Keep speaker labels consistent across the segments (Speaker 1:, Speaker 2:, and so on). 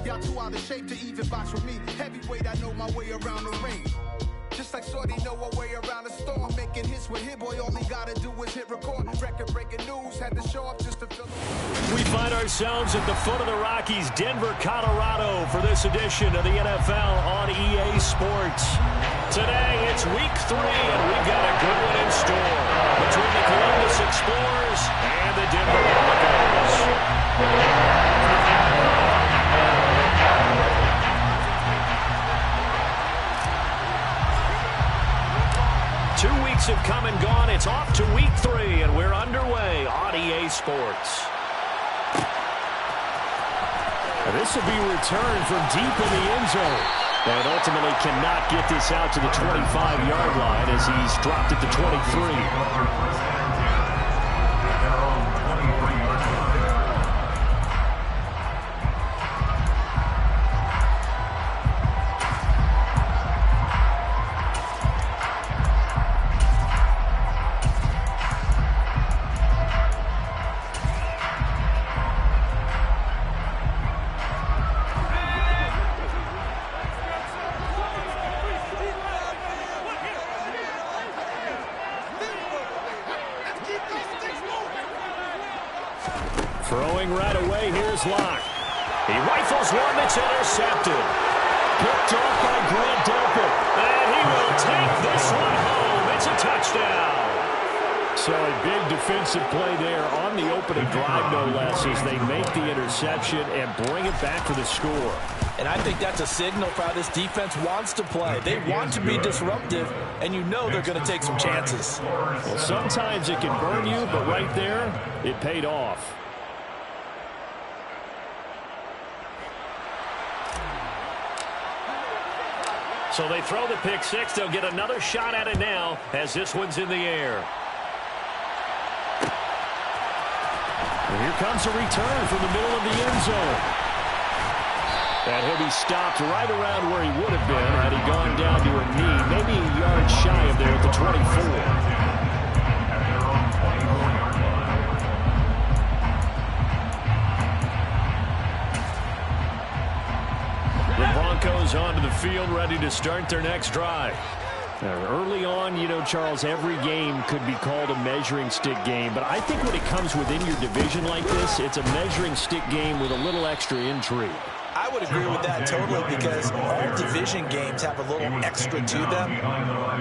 Speaker 1: Y'all too out of shape to even box with me. Heavyweight, I know my way around the ring. Just like Shorty know her way around the storm. Making hits with Hit Boy, all he gotta do is hit record. Record-breaking news, had to show up just to fill it.
Speaker 2: We find ourselves at the foot of the Rockies, Denver, Colorado, for this edition of the NFL on EA Sports. Today, it's Week 3, and we've got a good one in store between the Columbus Explorers and the Denver Broncos. 2 weeks have come and gone. It's off to Week 3, and we're underway on EA Sports. This will be returned from deep in the end zone. And ultimately cannot get this out to the 25-yard line as he's dropped at the 23. Throwing right away, here's Locke. He rifles one that's intercepted. Picked off by Grant Delpit. And he will take this one home. It's a touchdown. So a big defensive play there on the opening drive, no less, as they make the interception and bring it back for the score.
Speaker 3: And I think that's a signal for how this defense wants to play. They want to be disruptive, and you know they're going to take some chances.
Speaker 2: Well, sometimes it can burn you, but right there, it paid off. So they throw the pick six. They'll get another shot at it now as this one's in the air. And here comes a return from the middle of the end zone. And he'll be stopped right around where he would have been had he gone down to a knee, maybe a yard shy of there at the 24. Broncos onto the field, ready to start their next drive. Early on, you know, Charles, every game could be called a measuring stick game, but I think when it comes within your division like this, it's a measuring stick game with a little extra intrigue.
Speaker 3: I would agree with that totally, because all division games have a little extra to them.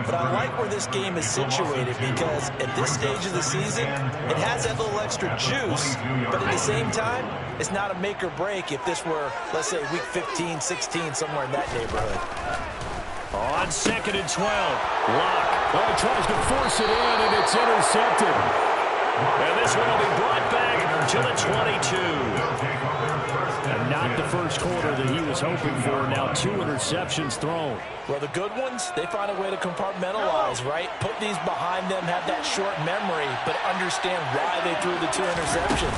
Speaker 3: But I like where this game is situated, because at this stage of the season, it has that little extra juice, but at the same time, it's not a make or break if this were, let's say, week 15, 16, somewhere in that neighborhood.
Speaker 2: On 2nd and 12, Locke. Oh, he tries to force it in, and it's intercepted. And this one will be brought back to the 22. And not the first quarter that he was hoping for. Now 2 interceptions thrown.
Speaker 3: Well, the good ones, they find a way to compartmentalize, right? Put these behind them, have that short memory, but understand why they threw the 2 interceptions.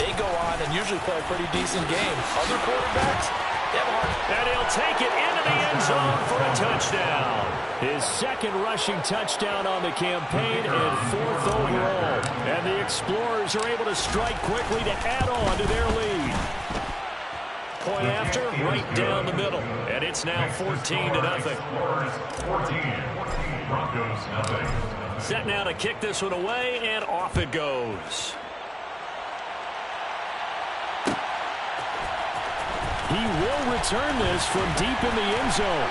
Speaker 3: They go on and usually play a pretty decent game. Other quarterbacks, they have a hard...
Speaker 2: And he'll take it into the end zone for a touchdown. His second rushing touchdown on the campaign and 4th overall. And the Explorers are able to strike quickly to add on to their lead. Point after, right down the middle. And it's now 14-0. Set now to kick this one away, and off it goes. He will return this from deep in the end zone.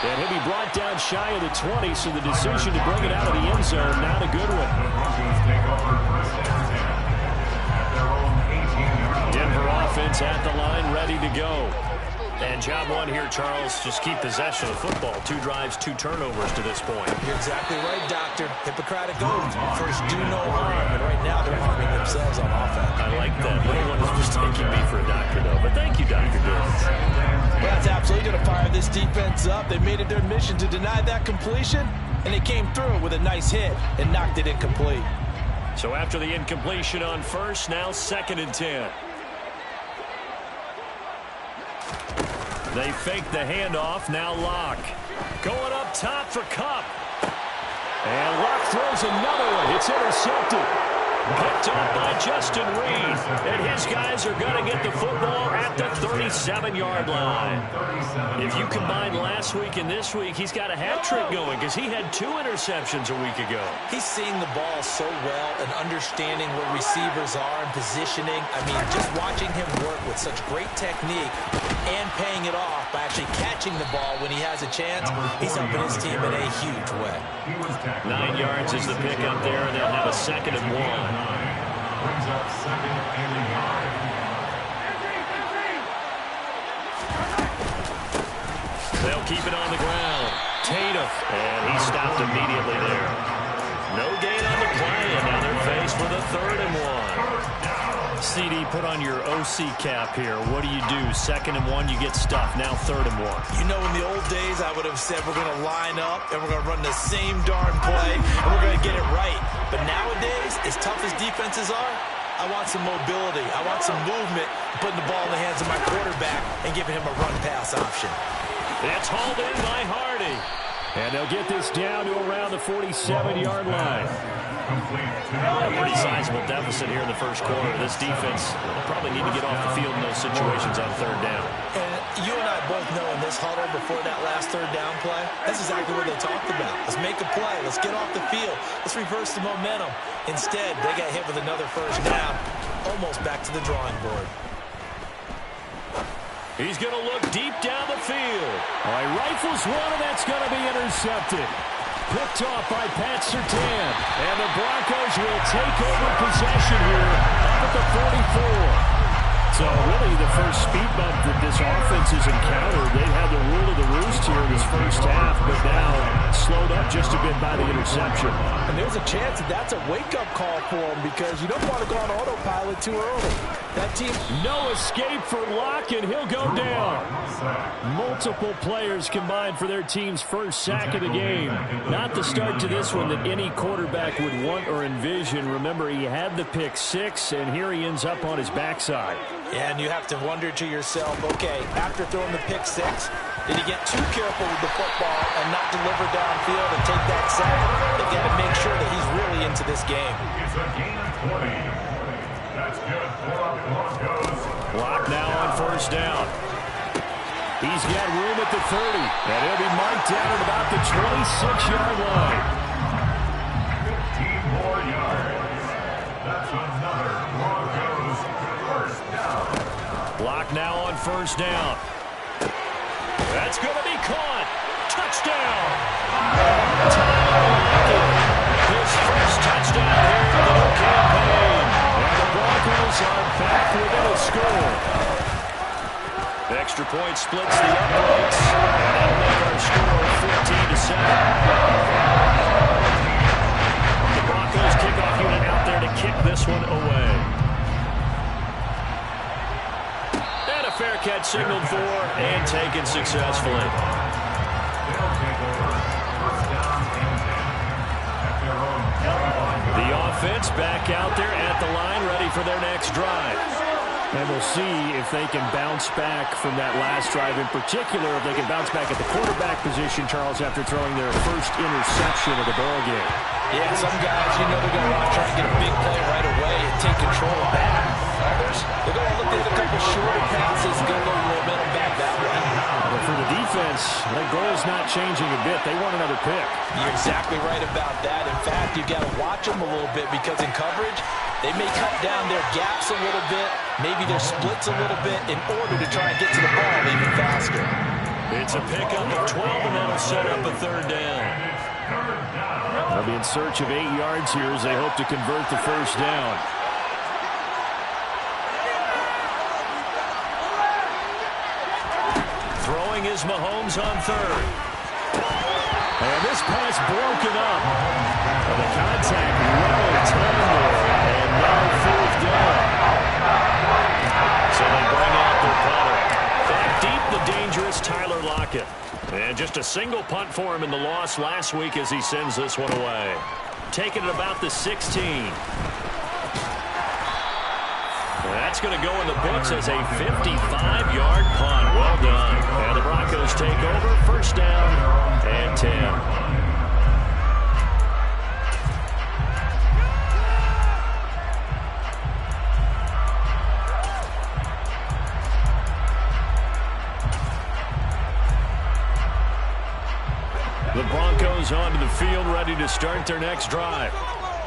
Speaker 2: And he'll be brought down shy of the 20, so the decision to bring it out of the end zone, not a good one. Denver offense at the line, ready to go. And job one here, Charles, just keep possession of the football. 2 drives, 2 turnovers to this point.
Speaker 3: You're exactly right, Doctor. Hippocratic oath. First, do no harm. And right now, they're harming themselves on offense.
Speaker 2: I like that. No one is mistaking me for a doctor, though. But thank you, Dr. Dillons.
Speaker 3: Well, that's absolutely going to fire this defense up. They made it their mission to deny that completion, and they came through with a nice hit and knocked it incomplete.
Speaker 2: So after the incompletion on first, now 2nd and 10. They fake the handoff. Now Locke. Going up top for Kupp. And Locke throws another one. It's intercepted. Picked up by Justin Reed. And his guys are going to get the football at the 37-yard line. If you combine last week and this week, he's got a hat trick going because he had 2 interceptions a week ago.
Speaker 3: He's seeing the ball so well and understanding where receivers are and positioning. I mean, just watching him work with such great technique and paying it off by actually catching the ball when he has a chance, he's helping his team in a huge way.
Speaker 2: 9 yards is the pickup there, and they'll have a 2nd and 1.
Speaker 4: Brings up 2nd and 1.
Speaker 2: They'll keep it on the ground. Tatum, and he stopped immediately there. No gain on the play, and now they're faced with a 3rd and 1.
Speaker 5: CD, put on your OC cap here. What do? 2nd and 1, you get stuffed. Now 3rd and 1.
Speaker 3: You know, in the old days, I would have said we're going to line up and we're going to run the same darn play and we're going to get it right. But nowadays, as tough as defenses are, I want some mobility. I want some movement, putting the ball in the hands of my quarterback and giving him a run-pass option.
Speaker 2: It's hauled in by Hardy.
Speaker 5: And they'll get this down to around the 47-yard line.
Speaker 2: A pretty sizable deficit here in the first quarter. This defense will probably need to get off the field in those situations on 3rd down.
Speaker 3: And you and I both know in this huddle before that last 3rd down play, that's exactly what they talked about. Let's make a play. Let's get off the field. Let's reverse the momentum. Instead, they got hit with another 1st down, almost back to the drawing board.
Speaker 2: He's going to look deep down the field.
Speaker 5: All right, rifles one, and that's going to be intercepted. Picked off by Pat Surtain. And the Broncos will take over possession here up at the 44. So really the first speed bump that this offense has encountered. They've had the rule of the roost here in this first half, but now slowed up just a bit by the interception.
Speaker 3: And there's a chance that that's a wake-up call for him because you don't want to go on autopilot too early. That team...
Speaker 5: No escape for Locke, and he'll go down. Multiple players combined for their team's first sack of the game. Not the start to this one that any quarterback would want or envision. Remember, he had the pick 6, and here he ends up on his backside.
Speaker 3: Yeah, and you have to wonder to yourself, okay, after throwing the pick 6, did he get too careful with the football and not deliver downfield and take that sack? They've got to make sure that he's really into this game.
Speaker 4: It's a gain of 20. That's good for the Broncos.
Speaker 2: Lock now on 1st down.
Speaker 5: He's got room at the 30, and he'll be marked down at about the 26-yard line.
Speaker 4: 15 more yards. That's another Broncos first down.
Speaker 2: Lock now on 1st down. That's going to be caught. Touchdown. His first touchdown here in the new campaign. And the Broncos are back within a score. The extra point splits the uprights. And that'll make our score 14-7. The Broncos kickoff unit out there to kick this one away. And a fair catch signaled for and taken successfully.
Speaker 4: They'll take over. First down and 10 at their own.
Speaker 2: The offense back out there at the line, ready for their next drive.
Speaker 5: And we'll see if they can bounce back from that last drive, in particular if they can bounce back at the quarterback position, Charles, after throwing their first interception of the ballgame.
Speaker 3: Yeah, some guys, you know they're going to want to try to get a big play right away and take control of that. Others, they're going to look at a couple shorter passes and get a little momentum back that way.
Speaker 5: But for the defense, their goal is not changing a bit. They want another pick.
Speaker 3: You're exactly right about that. In fact, you've got to watch them a little bit because in coverage, they may cut down their gaps a little bit, maybe their splits a little bit in order to try and get to the ball even faster.
Speaker 2: It's a pickup of 12, and that'll set up a 3rd down.
Speaker 5: They'll be in search of 8 yards here as they hope to convert the first down.
Speaker 2: Throwing is Mahomes on 3rd.
Speaker 5: And this pass broken up. And the contact well timed there. And now 4th down.
Speaker 2: So they bring out their punter. Back deep, the dangerous Tyler Lockett. And just a single punt for him in the loss last week as he sends this one away. Taking it about the 16. That's going to go in the books as a 55-yard punt. Well done. And the Broncos take over. 1st down and 10.
Speaker 5: The Broncos onto the field, ready to start their next drive.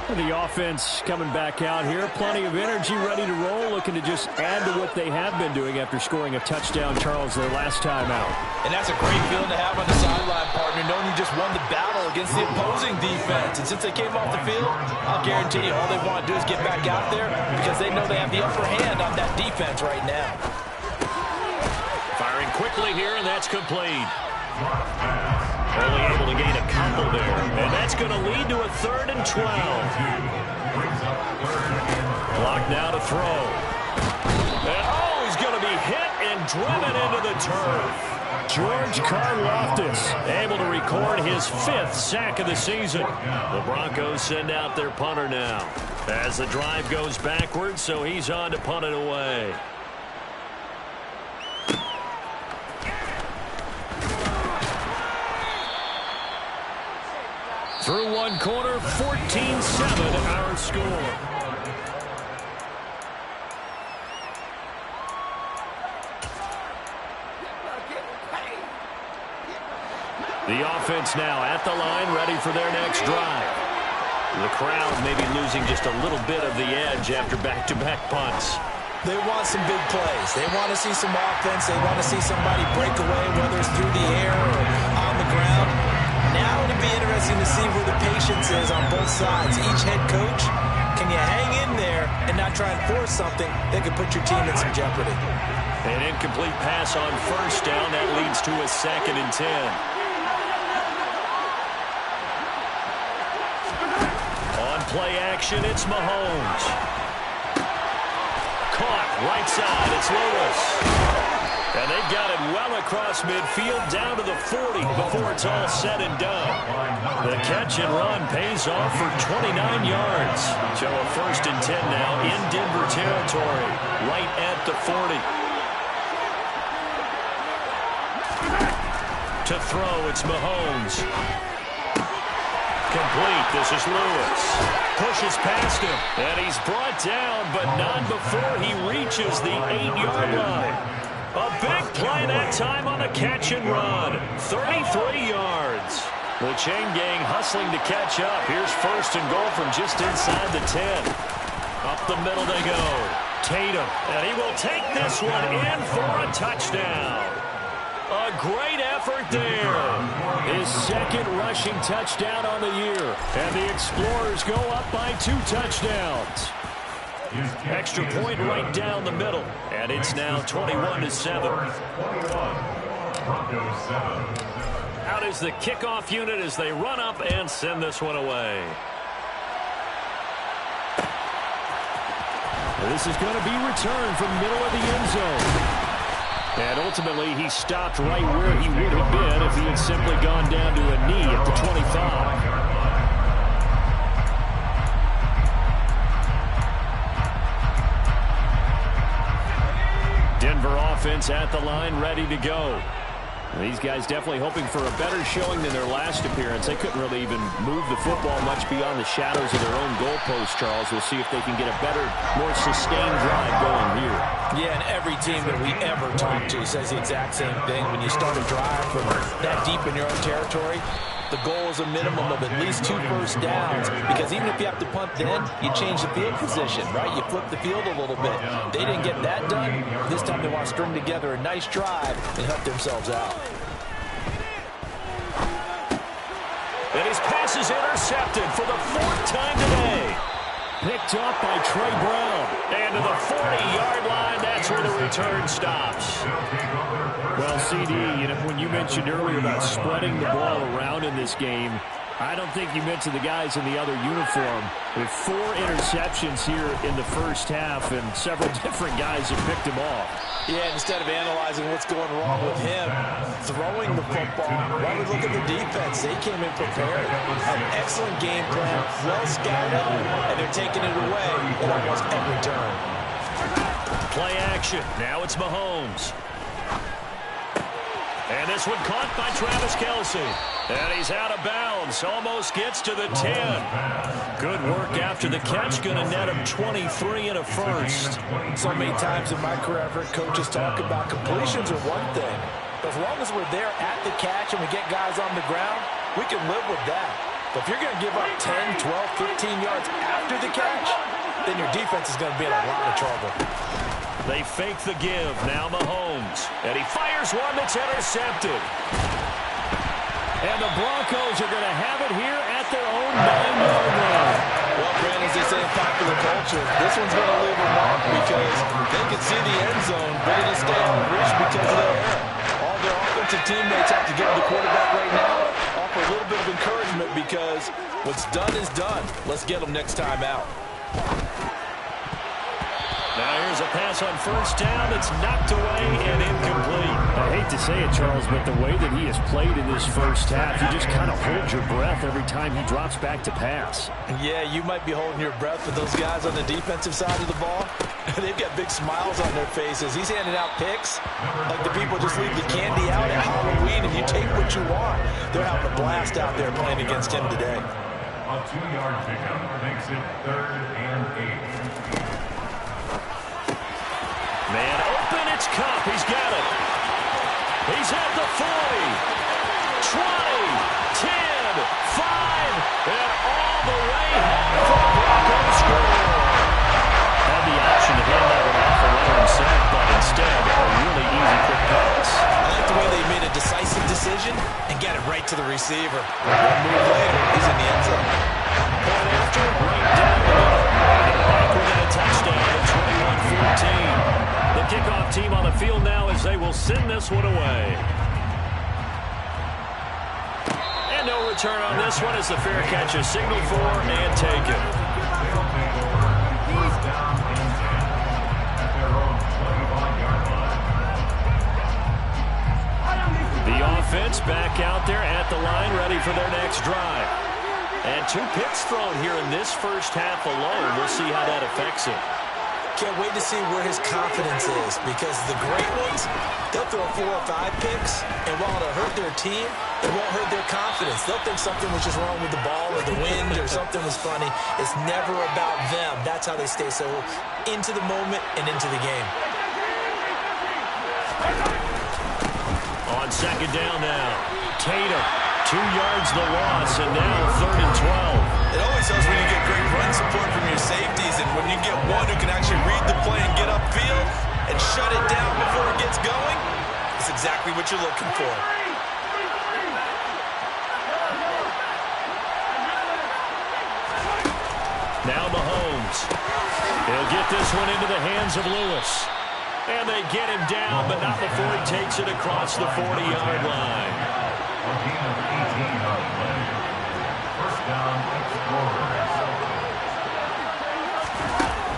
Speaker 5: The offense coming back out here. Plenty of energy, ready to roll, looking to just add to what they have been doing after scoring a touchdown, Charles, their last time out.
Speaker 3: And that's a great feeling to have on the sideline, partner, knowing you just won the battle against the opposing defense. And since they came off the field, I'll guarantee you all they want to do is get back out there because they know they have the upper hand on that defense right now.
Speaker 2: Firing quickly here, and that's complete. Only able to gain a couple there. And that's going to lead to a 3rd and 12. Clock now to throw. And he's going to be hit and driven into the turf.
Speaker 5: George Karlaftis able to record his 5th sack of the season.
Speaker 2: The Broncos send out their punter now as the drive goes backwards, so he's on to punt it away.
Speaker 5: Through one quarter, 14-7 our score. The offense now at the line, ready for their next drive. The crowd maybe losing just a little bit of the edge after back-to-back punts.
Speaker 3: They want some big plays. They want to see some offense. They want to see somebody break away, whether it's through the air or on the ground. Now it'll be interesting to see where the patience is on both sides. Each head coach, can you hang in there and not try and force something that could put your team in some jeopardy?
Speaker 2: An incomplete pass on 1st down. That leads to a 2nd and 10. On play action, it's Mahomes. Caught right side. It's Lewis. And they got it well across midfield down to the 40 before it's all said and done. The catch and run pays off for 29 yards. So a 1st and 10 now in Denver territory, right at the 40. To throw, it's Mahomes. Complete. This is Lewis. Pushes past him. And he's brought down, but not before he reaches the 8-yard line. A big play that time on the catch and run. 33 yards. The chain gang hustling to catch up. Here's 1st and goal from just inside the 10. Up the middle they go. Tatum. And he will take this one in for a touchdown. A great effort there.
Speaker 5: His 2nd rushing touchdown on the year. And the Explorers go up by 2 touchdowns.
Speaker 2: Extra point right down the middle. And it's now 21-7. Out is the kickoff unit as they run up and send this one away.
Speaker 5: This is going to be returned from middle of the end zone. And ultimately, he stopped right where he would have been if he had simply gone down to a knee at the 25. Denver offense at the line, ready to go. These guys definitely hoping for a better showing than their last appearance. They couldn't really even move the football much beyond the shadows of their own goalpost, Charles. We'll see if they can get a better, more sustained drive going here.
Speaker 3: Yeah, and every team that we ever talk to says the exact same thing. When you start a drive from that deep in your own territory, the goal is a minimum of at least 2 first downs, because even if you have to punt then, you change the field position, right? You flip the field a little bit. They didn't get that done. This time they want to string together a nice drive and help themselves out.
Speaker 2: And his pass is intercepted for the 4th time today.
Speaker 5: Picked up by Trey Brown.
Speaker 2: And to the 40-yard line, that's where the return stops.
Speaker 5: Well, CD, when you mentioned earlier about spreading the ball around in this game, I don't think you mentioned the guys in the other uniform. With 4 interceptions here in the first half, and several different guys have picked him off.
Speaker 3: Yeah, instead of analyzing what's going wrong with him, throwing the football, why we look at the defense? They came in prepared, had an excellent game plan, well scouted, and they're taking it away at almost every turn.
Speaker 2: Play action. Now it's Mahomes. And this one caught by Travis Kelce. And he's out of bounds. Almost gets to the 10. Good work after the catch. Going to net him 23 and a first.
Speaker 3: So many times in my career, I've heard coaches talk about completions are one thing. But as long as we're there at the catch and we get guys on the ground, we can live with that. But if you're going to give up 10, 12, 15 yards after the catch, then your defense is going to be in a lot of trouble.
Speaker 2: They fake the give. Now Mahomes. And he fires one that's intercepted. And the Broncos are going to have it here at their own 9-yard line.
Speaker 3: Well, Brandon, as they say in popular culture, this one's going to leave a mark because they can see the end zone, but it'll stay out of reach because of their error. All their offensive teammates have to give the quarterback right now, offer a little bit of encouragement because what's done is done. Let's get them next time out.
Speaker 2: Now here's a pass on first down that's knocked away and incomplete.
Speaker 5: I hate to say it, Charles, but the way that he has played in this first half, you just kind of hold your breath every time he drops back to pass.
Speaker 3: Yeah, you might be holding your breath with those guys on the defensive side of the ball. They've got big smiles on their faces. He's handing out picks like the people just leave the candy out at Halloween and you take what you want. They're having a blast out there playing against him today.
Speaker 4: A 2-yard pickup makes it 3rd and 8.
Speaker 2: Man open, it's Cup. He's got it. He's at the 40, 20, 10, 5, and all the way home for the Broncos score.
Speaker 5: Had the option to hand that one off away himself, but instead a really easy quick pass.
Speaker 3: I like the way they made a decisive decision and got it right to the receiver. One move later, he's in the end zone.
Speaker 2: Point after, right down the middle. Back within a touchdown at 21-14. The kickoff team on the field now as they will send this one away. And no return on this one as the fair catch is signaled for and taken.
Speaker 4: First down and 10 at their own 25-yard line.
Speaker 2: The offense back out there at the line, ready for their next drive. And 2 picks thrown here in this first half alone. We'll see how that affects him.
Speaker 3: Can't wait to see where his confidence is because the great ones, they'll throw 4 or 5 picks, and while it'll hurt their team, it won't hurt their confidence. They'll think something was just wrong with the ball or the wind or something was funny. It's never about them. That's how they stay so into the moment and into the game.
Speaker 2: On second down now, Tatum, 2 yards the loss, and now 3rd and 12.
Speaker 3: It always helps when you get great run support from your safeties, and when you get one who can actually read the play and get upfield and shut it down before it gets going, it's exactly what you're looking for.
Speaker 2: Now Mahomes. He'll get this one into the hands of Lewis. And they get him down, but not before he takes it across the 40-yard line.
Speaker 4: A gain of 18 on the play. First down, Explorers.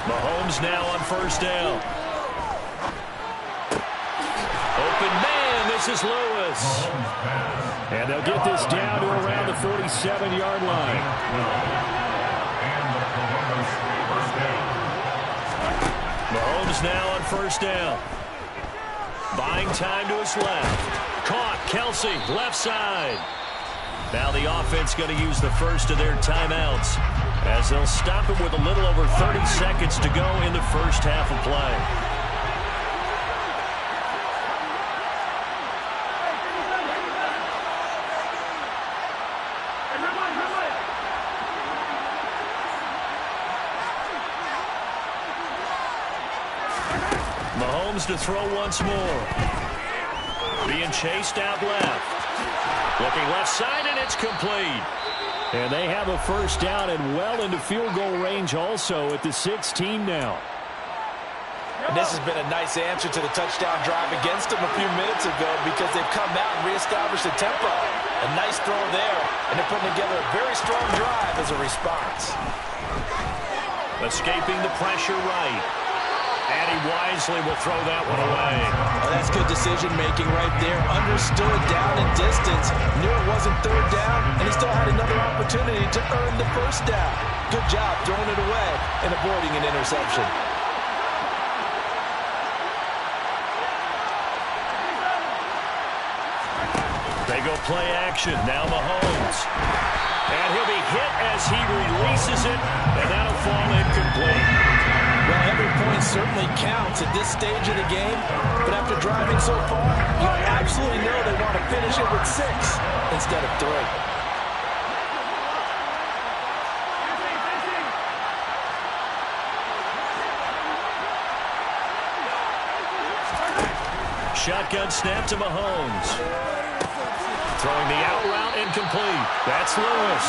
Speaker 2: Mahomes now on first down. Open man, this is Lewis.
Speaker 5: And they'll get this down to around the 47-yard line.
Speaker 4: And the Columbus first down.
Speaker 2: Mahomes now on first down. Buying time to his left. Caught, Kelsey, left side. Now the offense going to use the first of their timeouts as they'll stop it with a little over 30 seconds to go in the first half of play. Mahomes to throw once more. Being chased out left. Looking left side, and it's complete.
Speaker 5: And they have a first down and well into field goal range also at the 16 now.
Speaker 3: And this has been a nice answer to the touchdown drive against them a few minutes ago because they've come out and reestablished the tempo. A nice throw there, and they're putting together a very strong drive as a response.
Speaker 2: Escaping the pressure right. And he wisely will throw that one away.
Speaker 3: Oh, that's good decision-making right there. Understood down and distance. Knew it wasn't third down, and he still had another opportunity to earn the first down. Good job throwing it away and avoiding an interception.
Speaker 2: They go play action. Now Mahomes. And he'll be hit as he releases it, and that'll fall incomplete.
Speaker 3: Well, every point certainly counts at this stage of the game, but after driving so far, you absolutely know they want to finish it with 6 instead of 3.
Speaker 2: shotgun snap to Mahomes. Throwing the out route incomplete. That's Lewis.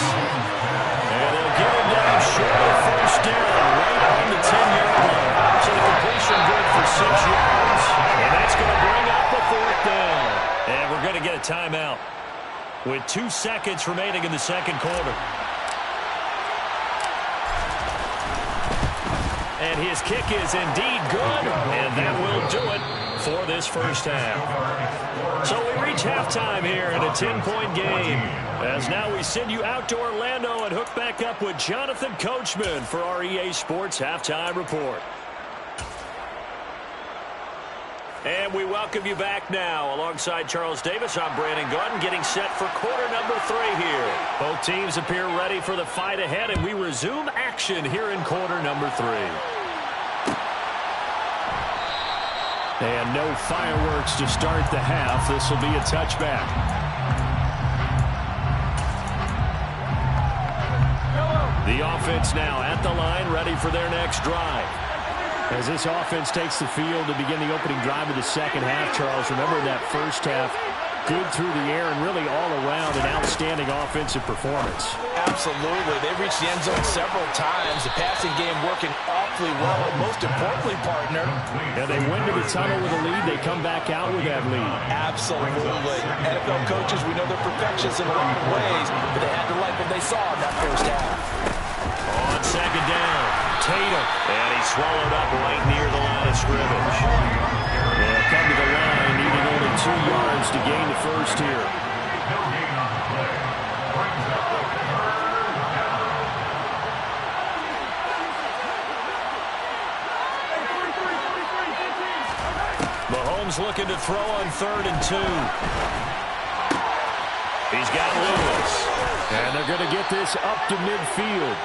Speaker 2: And they'll get him down short of first down, right on the 10-yard line. So the completion good for 6 yards. And that's going to bring up the 4th down. And we're going to get a timeout with 2 seconds remaining in the second quarter. And his kick is indeed good, and that will do it for this first half. So we reach halftime here in a 10-point game. As now we send you out to Orlando and hook back up with Jonathan Coachman for our EA Sports Halftime Report. And we welcome you back now. Alongside Charles Davis, I'm Brandon Gordon, getting set for quarter number 3 here. Both teams appear ready for the fight ahead, and we resume action here in quarter number 3. And no fireworks to start the half. This will be a touchback. The offense now at the line, ready for their next drive. As this offense takes the field to begin the opening drive of the second half, Charles, remember that first half, good through the air and really all around an outstanding offensive performance.
Speaker 3: Absolutely. They've reached the end zone several times. The passing game working awfully well. And most importantly, partner.
Speaker 2: And they went to the tunnel with a lead. They come back out with that lead.
Speaker 3: Absolutely. NFL coaches, we know they're perfectionists in a lot of ways, but they had to like what they saw in that first half.
Speaker 2: On second down, Tatum. And he's swallowed up right near the line of scrimmage. They'll come to the line, needing only 2 yards to gain the first here. Mahomes looking to throw on 3rd and 2. He's got Lewis. And they're going to get this up to midfield.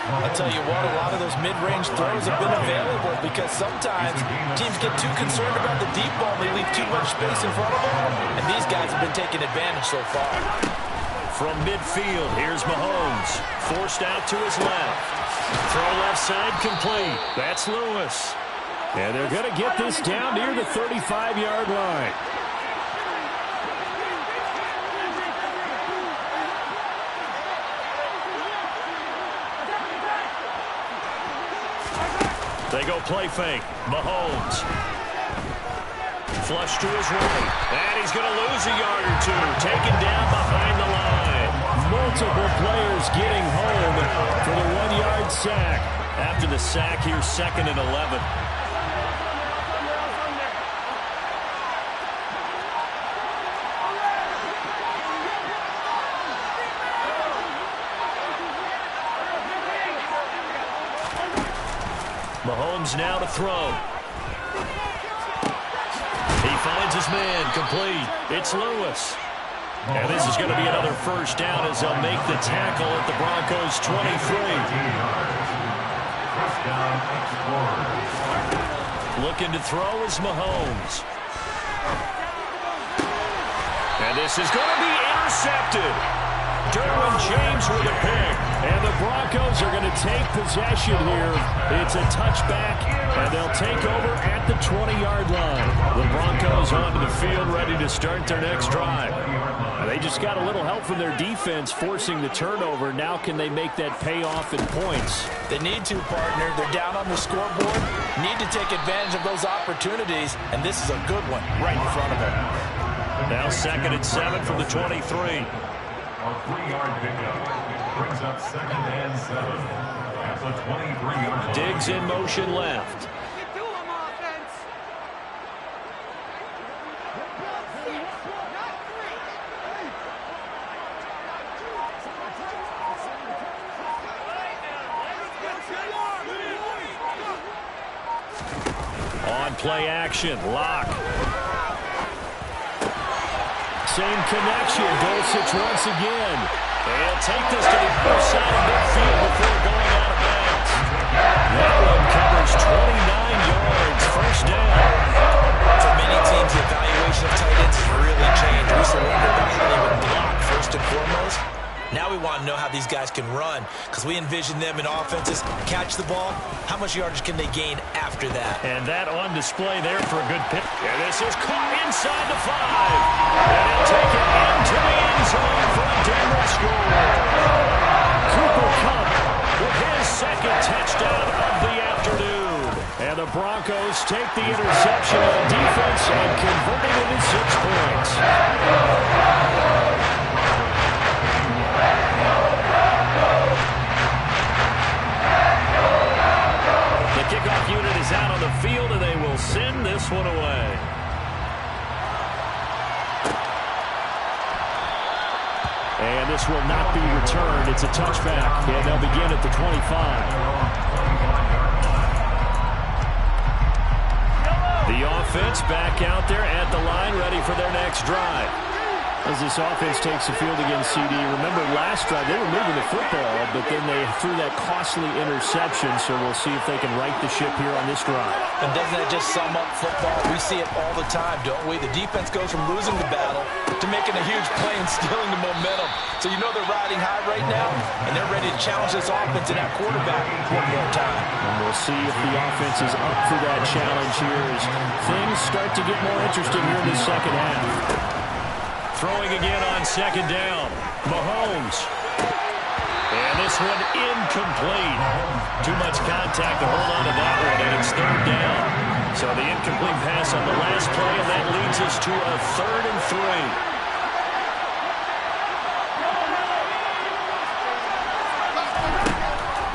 Speaker 3: I'll tell you what, a lot of those mid-range throws have been available because sometimes teams get too concerned about the deep ball and they leave too much space in front of them, and these guys have been taking advantage so far.
Speaker 2: From midfield, here's Mahomes. Forced out to his left. Throw left side complete. That's Lewis. And they're going to get this down near the 35-yard line. They go play fake. Mahomes. Flush to his right. And he's going to lose a yard or 2. Taken down behind the line. Multiple players getting home for the 1-yard sack. After the sack, here's 2nd and 11. Mahomes now to throw. He finds his man, complete. It's Lewis. And this is going to be another first down as they'll make the tackle at the Broncos' 23. Looking to throw is Mahomes. And this is going to be intercepted. Derwin James with a pick. And the Broncos are going to take possession here. It's a touchback, and they'll take over at the 20-yard line. The Broncos onto the field ready to start their next drive. And they just got a little help from their defense forcing the turnover. Now can they make that pay off in points?
Speaker 3: They need to, partner. They're down on the scoreboard. Need to take advantage of those opportunities, and this is a good one right in front of them.
Speaker 2: Now 2nd and 7 from the 23.
Speaker 4: A 3-yard pickup brings up 2nd and 7 at the 23-yard line.
Speaker 2: Diggs in motion left. On play action, Lock. Same connection, Dulcich once again. They'll take this to the other side of midfield before going out of bounds. That one covers 29 yards, first down.
Speaker 3: For many teams, the evaluation of tight ends has really changed. We surrender back when they would block first and foremost. Now we want to know how these guys can run, because we envision them in offenses catch the ball. How much yardage can they gain after that?
Speaker 2: And that on display there for a good pick. And this is caught inside the 5. And he'll take it into the end zone for a Denver score. Cooper Kupp with his second touchdown of the afternoon. And the Broncos take the interception on defense and convert it into 6 points. The kickoff unit is out on the field, and they will send this one away. And this will not be returned. It's a touchback, and they'll begin at the 25. The offense back out there at the line, ready for their next drive. As this offense takes the field against CD, remember last drive they were moving the football, but then they threw that costly interception, so we'll see if they can right the ship here on this drive.
Speaker 3: And doesn't that just sum up football? We see it all the time, don't we? The defense goes from losing the battle to making a huge play and stealing the momentum. So you know they're riding high right now, and they're ready to challenge this offense and that quarterback one more time.
Speaker 2: And we'll see if the offense is up for that challenge here as things start to get more interesting here in the second half. Throwing again on second down. Mahomes. And this one incomplete. Too much contact to hold on to that one, and it's third down. So the incomplete pass on the last play, and that leads us to a 3rd and 3.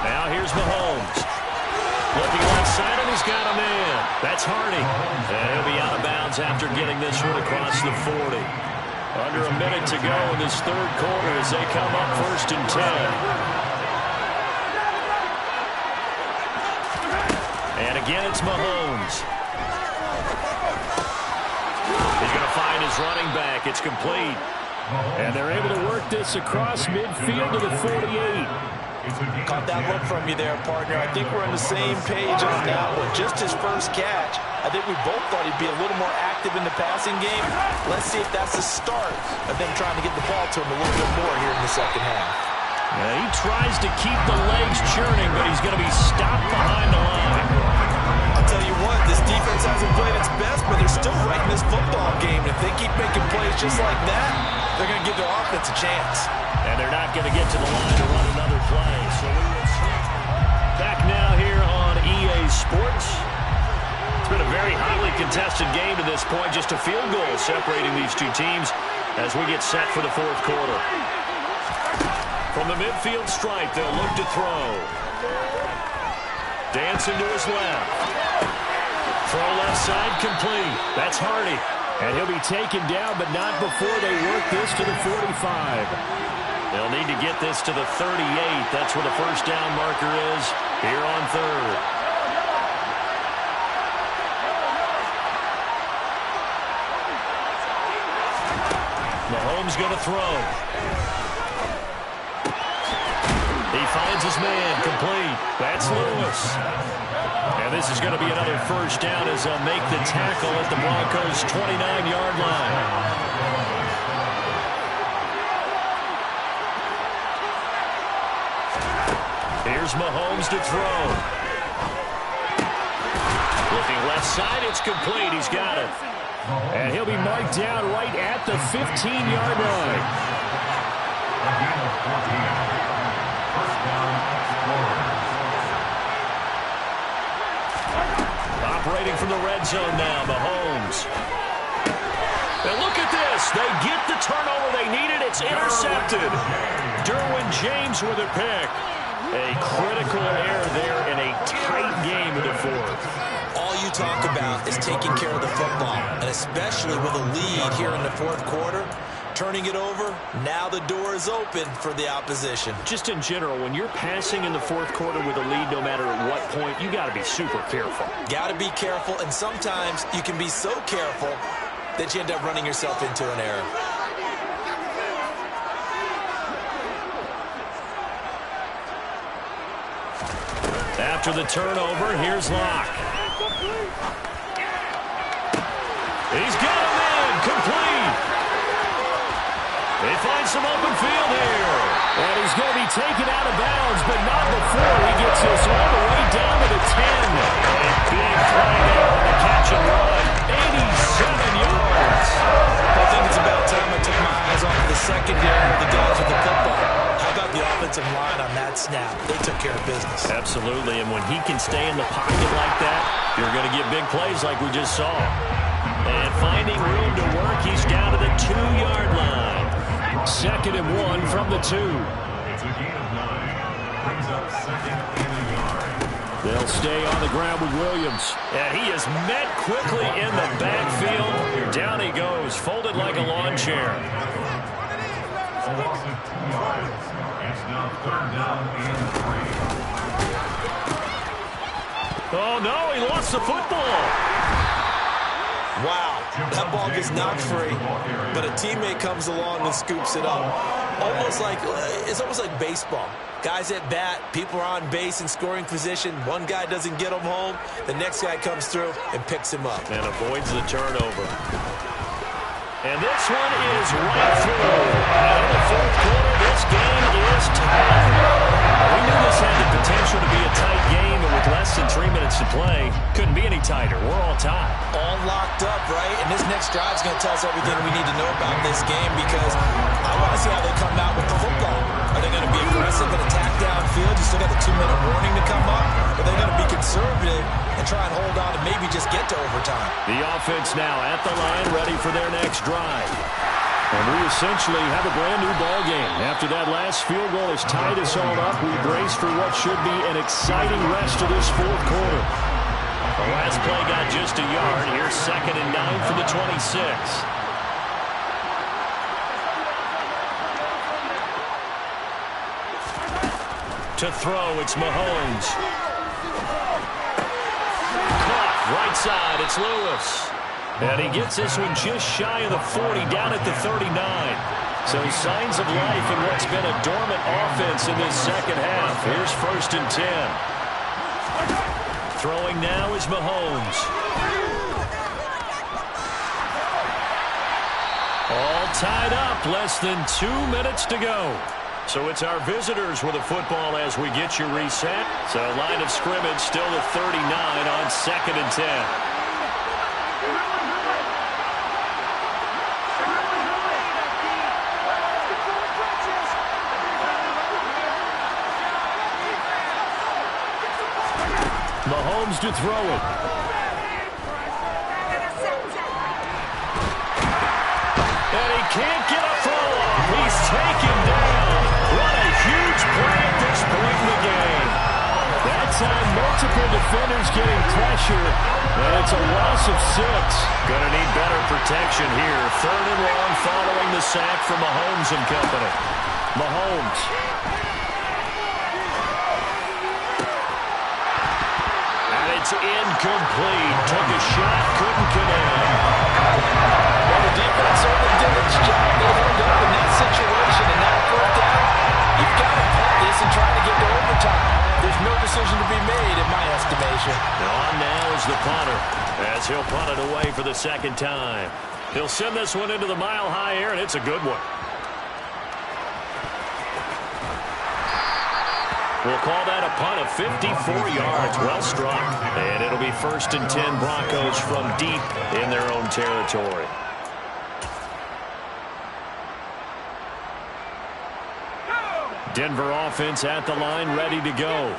Speaker 2: Now here's Mahomes. Looking left side, and he's got a man. That's Hardy. And he'll be out of bounds after getting this one across the 40. Under a minute to go in this third quarter as they come up 1st and 10. And again, it's Mahomes. He's going to find his running back. It's complete. And they're able to work this across midfield to the 48.
Speaker 3: Caught that look from you there, partner. I think we're on the same page on that one. Just his first catch. I think we both thought he'd be a little more active in the passing game. Let's see if that's the start of them trying to get the ball to him a little bit more here in the second half.
Speaker 2: Yeah, he tries to keep the legs churning, but he's going to be stopped behind the line.
Speaker 3: I'll tell you what, this defense hasn't played its best, but they're still right in this football game. If they keep making plays just like that, they're going to give their offense a chance.
Speaker 2: And they're not going to get to the line to run another play. So we will see. Back now here on EA Sports. It's been a very hotly contested game to this point. Just a field goal separating these two teams as we get set for the 4th quarter. From the midfield stripe, they'll look to throw. Dancing to his left. Throw left side complete. That's Hardy. And he'll be taken down, but not before they work this to the 45. They'll need to get this to the 38. That's where the first down marker is here on 3rd. Mahomes going to throw. He finds his man complete. That's Lewis. And this is going to be another first down as they'll make the tackle at the Broncos' 29-yard line. Here's Mahomes to throw. Looking left side, it's complete. He's got it. And he'll be marked down right at the 15-yard line. Operating from the red zone now, Mahomes. And look at this. They get the turnover they needed. It's intercepted. Derwin James with a pick. A critical error there in a tight game in the 4th.
Speaker 3: All you talk about is taking care of the football, and especially with a lead here in the 4th quarter, turning it over, now the door is open for the opposition.
Speaker 2: Just in general, when you're passing in the 4th quarter with a lead, no matter at what point, you got to be super careful.
Speaker 3: Got to be careful, and sometimes you can be so careful that you end up running yourself into an error.
Speaker 2: After the turnover, here's Locke. He's got him in, complete. They find some open field here.
Speaker 5: taken out of bounds, but not before he gets this all the way down to the 10. A big play there on the catch and run. 87 yards.
Speaker 3: I think it's about time I took my eyes off of the secondary of the guys with the football. How about the offensive line on that snap? They took care of business.
Speaker 2: Absolutely, and when he can stay in the pocket like that, you're going to get big plays like we just saw. And finding room to work, he's down to the 2-yard line. 2nd and 1 from the 2.
Speaker 4: It's a gain of 9. Brings up 2nd and a yard.
Speaker 5: They'll stay on the ground with Williams.
Speaker 2: And he is met quickly in the backfield. Down he goes, folded like a lawn chair.
Speaker 4: A loss of 2 yards. It's now 3rd down and 3.
Speaker 2: Oh, no, he lost the football.
Speaker 3: Wow, that ball gets knocked free, but a teammate comes along and scoops it up. It's almost like baseball. Guys at bat, people are on base in scoring position. One guy doesn't get him home. The next guy comes through and picks him up.
Speaker 2: And avoids the turnover. And this one is right through. And in the 4th quarter, this game is tied. We knew this had the potential to be a tight game, but with less than 3 minutes to play, couldn't be any tighter. We're all tied.
Speaker 3: All locked up, right? And this next drive is going to tell us everything we need to know about this game, because I want to see how they come out with the football. Are they going to be aggressive and attack downfield? You still got the 2-minute warning to come up. Or are they going to be conservative and try and hold on and maybe just get to overtime?
Speaker 5: The offense now at the line, ready for their next drive. And we essentially have a brand-new ball game. After that last field goal has tied us all up, we brace for what should be an exciting rest of this 4th quarter.
Speaker 2: The last play got just a yard. Here's 2nd and 9 for the 26. To throw, it's Mahomes. Caught, right side, it's Lewis. And he gets this one just shy of the 40, down at the 39. So signs of life in what's been a dormant offense in this second half. Here's 1st and 10. Throwing now is Mahomes. All tied up, less than 2 minutes to go. So it's our visitors with the football as we get you reset. So line of scrimmage still the 39 on 2nd and 10.
Speaker 5: Mahomes to throw it.
Speaker 2: And he can't get a throw off. He's taken down. What a huge play at this point in the game.
Speaker 5: That time, multiple defenders getting pressure, and it's a loss of 6.
Speaker 2: Gonna need better protection here. 3rd and long following the sack from Mahomes and company.
Speaker 5: Mahomes.
Speaker 2: And it's incomplete. Took a shot, couldn't connect.
Speaker 3: Well, the defense certainly did its job. They held up in that situation, and now 4th down. You've got to punt this and try to get to overtime. There's no decision to be made, in my estimation.
Speaker 2: On now is the punter, as he'll punt it away for the 2nd time. He'll send this one into the mile-high air, and it's a good one. We'll call that a punt of 54 yards. Well struck. And it'll be 1st and 10 Broncos from deep in their own territory.
Speaker 5: Denver offense at the line, ready to go.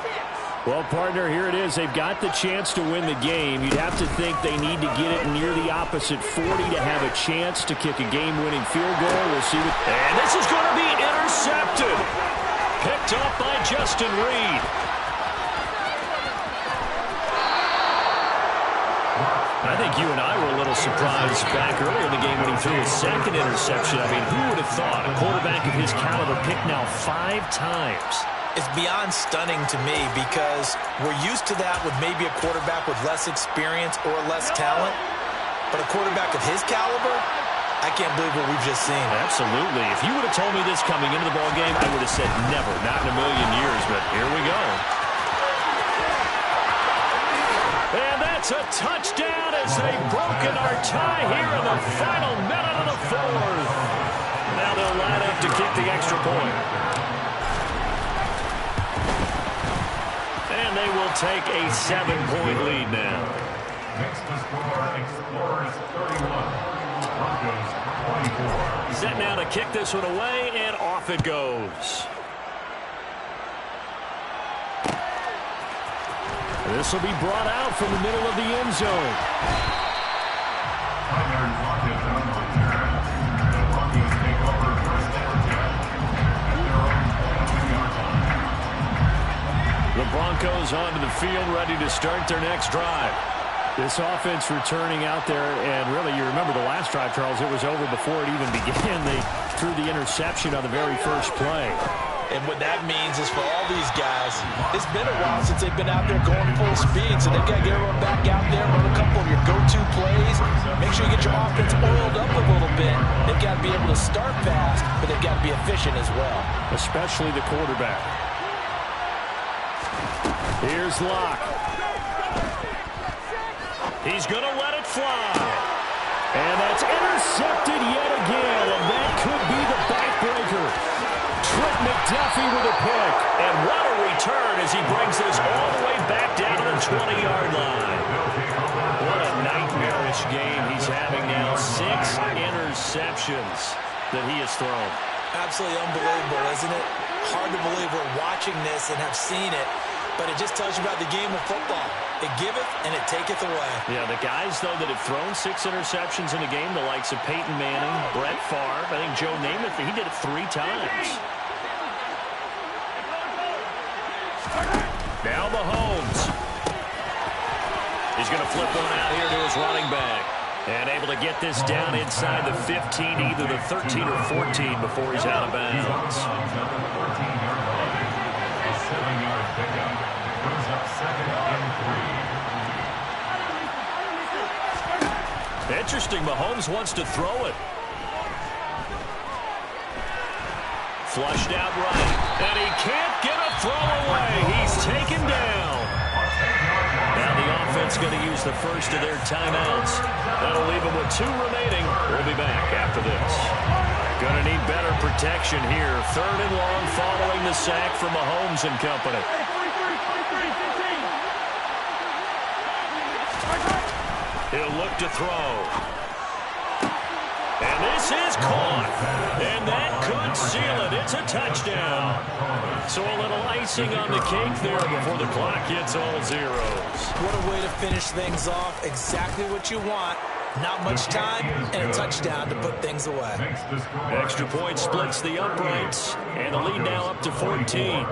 Speaker 5: Well, partner, here it is. They've got the chance to win the game. You'd have to think they need to get it near the opposite 40 to have a chance to kick a game-winning field goal. We'll see what...
Speaker 2: And this is going to be intercepted. Picked up by Justin Reed. I think you and I were a little surprised back earlier in the game when he threw his 2nd interception. I mean, who would have thought a quarterback of his caliber picked now 5 times?
Speaker 3: It's beyond stunning to me, because we're used to that with maybe a quarterback with less experience or less talent. But a quarterback of his caliber, I can't believe what we've just seen.
Speaker 2: Absolutely. If you would have told me this coming into the ballgame, I would have said never, not in a million years. But here we go. And that's a touchdown as they've broken our tie here in the final minute of the 4th. Now they'll line up to kick the extra point. they will take a 7-point lead now.
Speaker 4: Next to score, Explorers 31, Broncos 24.
Speaker 2: Set now to kick this one away, and off it goes. This will be brought out from the middle of the end zone.
Speaker 4: Primary blockage on the return. The Broncos take over first and 10 at their own 22-yard line.
Speaker 2: The Broncos onto the field, ready to start their next drive.
Speaker 5: This offense returning out there, and really, you remember the last drive, Charles, it was over before it even began. They threw the interception on the very first play.
Speaker 3: And what that means is for all these guys, it's been a while since they've been out there going full speed, so they've got to get everyone back out there, run a couple of your go-to plays, make sure you get your offense oiled up a little bit. They've got to be able to start fast, but they've got to be efficient as well.
Speaker 5: Especially the quarterback. Here's Locke.
Speaker 2: He's going to let it fly.
Speaker 5: And that's intercepted yet again, and that could be the backbreaker. Trent McDuffie with a pick.
Speaker 2: And what a return as he brings this all the way back down to the 20-yard line. What a nightmarish game he's having now. 6 interceptions that he has thrown.
Speaker 3: Absolutely unbelievable, isn't it? Hard to believe we're watching this and have seen it, but it just tells you about the game of football. It giveth and it taketh away.
Speaker 2: Yeah, the guys, though, that have thrown 6 interceptions in a game, the likes of Peyton Manning, Brett Favre, I think Joe Namath, he did it 3 times. Now Mahomes. He's going to flip one out here to his running back. And able to get this down inside the 15, either the 13 or 14 before he's out of bounds.
Speaker 4: A 7-yard pickup brings up 2nd and 3.
Speaker 2: Interesting, Mahomes wants to throw it. Flushed out right. And he can't get a throw away. He's taken down. Now the offense going to use the first of their timeouts. That'll leave them with 2 remaining. We'll be back after this. Going to need better protection here. 3rd and long following the sack from Mahomes and company. He'll look to throw. And this is caught. And that could seal it. It's a touchdown. So a little icing on the cake there before the clock hits all zeros.
Speaker 3: What a way to finish things off. Exactly what you want. Not much time and a touchdown to put things away.
Speaker 2: Extra point splits the uprights. And the lead now up to 14.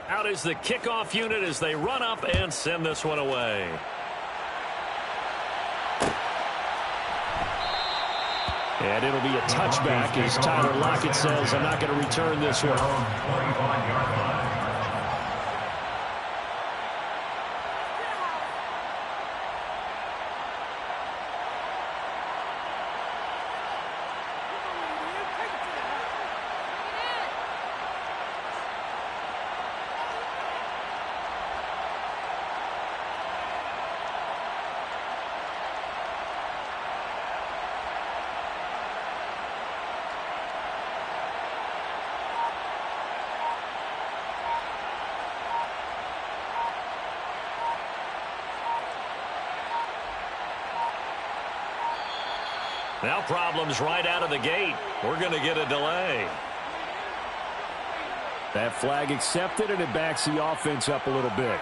Speaker 2: Out is the kickoff unit as they run up and send this one away.
Speaker 5: And it'll be a touchback as Tyler Lockett says, I'm not going to return this one.
Speaker 2: Now problems right out of the gate. We're going to get a delay.
Speaker 5: That flag accepted, and it backs the offense up a little bit.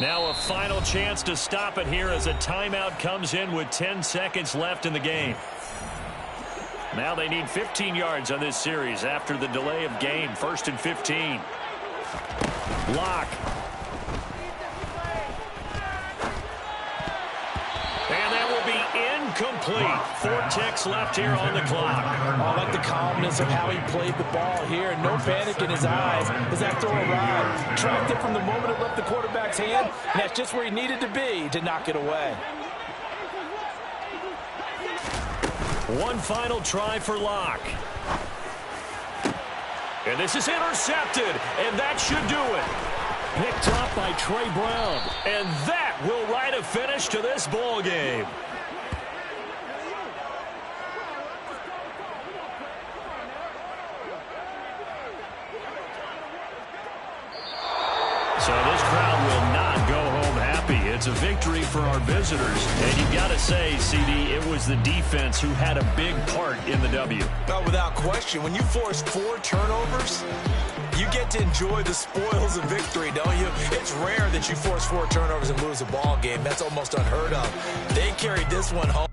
Speaker 2: Now a final chance to stop it here as a timeout comes in with 10 seconds left in the game. Now they need 15 yards on this series after the delay of game. 1st and 15. Lock. And that will be incomplete. 4 ticks left here on the clock.
Speaker 3: I like the calmness of how he played the ball here. No panic in his eyes as that throw arrived. Tracked it from the moment it left the quarterback's hand, and that's just where he needed to be to knock it away.
Speaker 2: One final try for Locke. And this is intercepted, and that should do it.
Speaker 5: Picked up by Trey Brown.
Speaker 2: And that will write a finish to this ball game. So this crowd will not go home happy. It's a victory for our visitors. And you've got to say, CD, it was the defense who had a big part in the W.
Speaker 3: Well, without question, when you force 4 turnovers, you get to enjoy the spoils of victory, don't you? It's rare that you force 4 turnovers and lose a ball game. That's almost unheard of. They carried this one home.